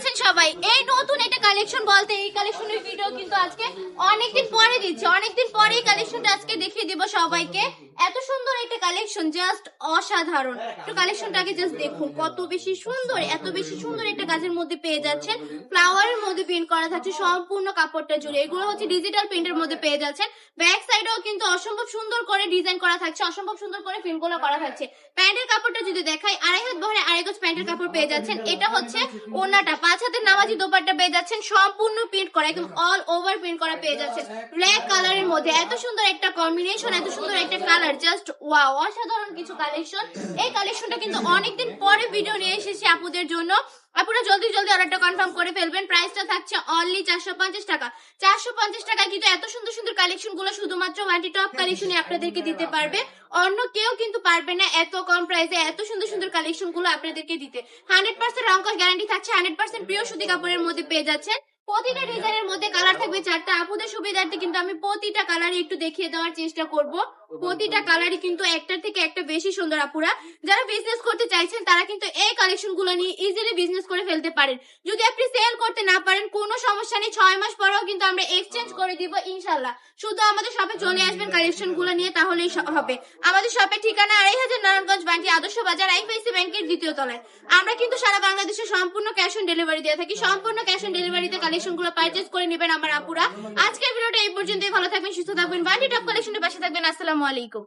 আছেন সবাই? এই নতুন একটা কালেকশন বলতে এই কালেকশনের ভিডিও কিন্তু আজকে অনেকদিন পরে দিচ্ছি, অনেকদিন পরে এই কালেকশনটা আজকে দেখিয়ে দিব সবাইকে। এত সুন্দর একটা কালেকশন, জাস্ট অসাধারণ। একটু কালেকশনটাকে জাস্ট দেখুন, কত বেশি সুন্দর, এত বেশি সুন্দর একটা কাজের মধ্যে পেয়ে যাচ্ছেন। ফ্লাওয়ারের মধ্যে প্রিন্ট করা থাকছে সম্পূর্ণ কাপড়টা জুড়ে। এগুলো হচ্ছে ডিজিটাল প্রিন্টের মধ্যে পেয়ে যাচ্ছেন। ব্যাক সাইডেও কিন্তু অসম্ভব সুন্দর করে ডিজাইন করা থাকছে, অসম্ভব সুন্দর করে প্রিন্টগুলো করা থাকছে। প্যান্টের কাপড়টা যদি দেখাই, 2.5 হাত বহরে 2.5 গজ প্যান্টের কাপড় পেয়ে যাচ্ছেন। এটা হচ্ছে ওনাটা, 5 হাতের নামাজি দোপাট্টা পেয়ে যাচ্ছেন, সম্পূর্ণ প্রিন্ট করা, একদম অল ওভার প্রিন্ট করা পেয়ে যাচ্ছেন। ব্ল্যাক কালারের মধ্যে এত সুন্দর একটা কম্বিনেশন, এত সুন্দর একটা কালার, জাস্ট ওয়াও, অসাধারণ কিছু কালেকশন। এই কালেকশনটা কিন্তু অনেকদিন পরে ভিডিও নিয়ে এসেছি আপুদের জন্য। আপনারা জলদি জলদি অর্ডারটা কনফার্ম করে ফেলবেন। প্রাইসটা থাকছে অনলি 450 টাকা। 450 টাকায় কিন্তু এত সুন্দর সুন্দর কালেকশন গুলো শুধুমাত্র ওয়ান্টি টপ কালেকশনে আপনাদেরকে দিতে পারবে। অন্য কেউ কিন্তু পারবে না এত কম প্রাইসে এত সুন্দর সুন্দর কালেকশন গুলো আপনাদেরকে দিতে। 100% রং কস গ্যারান্টি থাকছে, 100% পিওর সুতি কাপড়ের মধ্যে পেয়ে যাচ্ছেন। প্রতিটা ডিজাইনের মধ্যে কালার থাকবে 4টা। আপুদের সুবিধার্থে কিন্তু আমি প্রতিটা কালারই একটু দেখিয়ে দেওয়ার চেষ্টা করব। প্রতিটা কালারই কিন্তু একটার থেকে একটা বেশি সুন্দর। আপুরা যারা বিজনেস করতে চাইছেন তারা কিন্তু এই কালেকশন গুলো নিয়ে ইজিলি বিজনেস করে ফেলতে পারেন। যদি আপনি সেল করতে না পারেন কোনো সমস্যা নেই, 6 মাস পরেও কিন্তু আমরা এক্সচেঞ্জ করে দিব ইনশাল্লাহ। শুধু আমাদের শপে চলে আসবেন কালেকশন গুলো নিয়ে, তাহলেই হবে। আমাদের শপের ঠিকানা 2500 নারায়ণগঞ্জ বান্টি আদর্শ বাজার, আইপিআইসি ব্যাংকের দ্বিতীয় তলায়। আমরা কিন্তু সারা বাংলাদেশে সম্পূর্ণ ক্যাশ অন ডেলিভারি দিয়ে থাকি। সম্পূর্ণ ক্যাশ অন ডেলিভারিতে কালেকশন গুলো পারচেজ করে নেবেন আমার আপুরা। আজকের ভিডিওটা এই পর্যন্তই। ভালো থাকবেন, সুস্থ থাকবেন, বান্টি টপ কালেকশনের পাশে থাকবেন। আসসালামু আলাইকুম।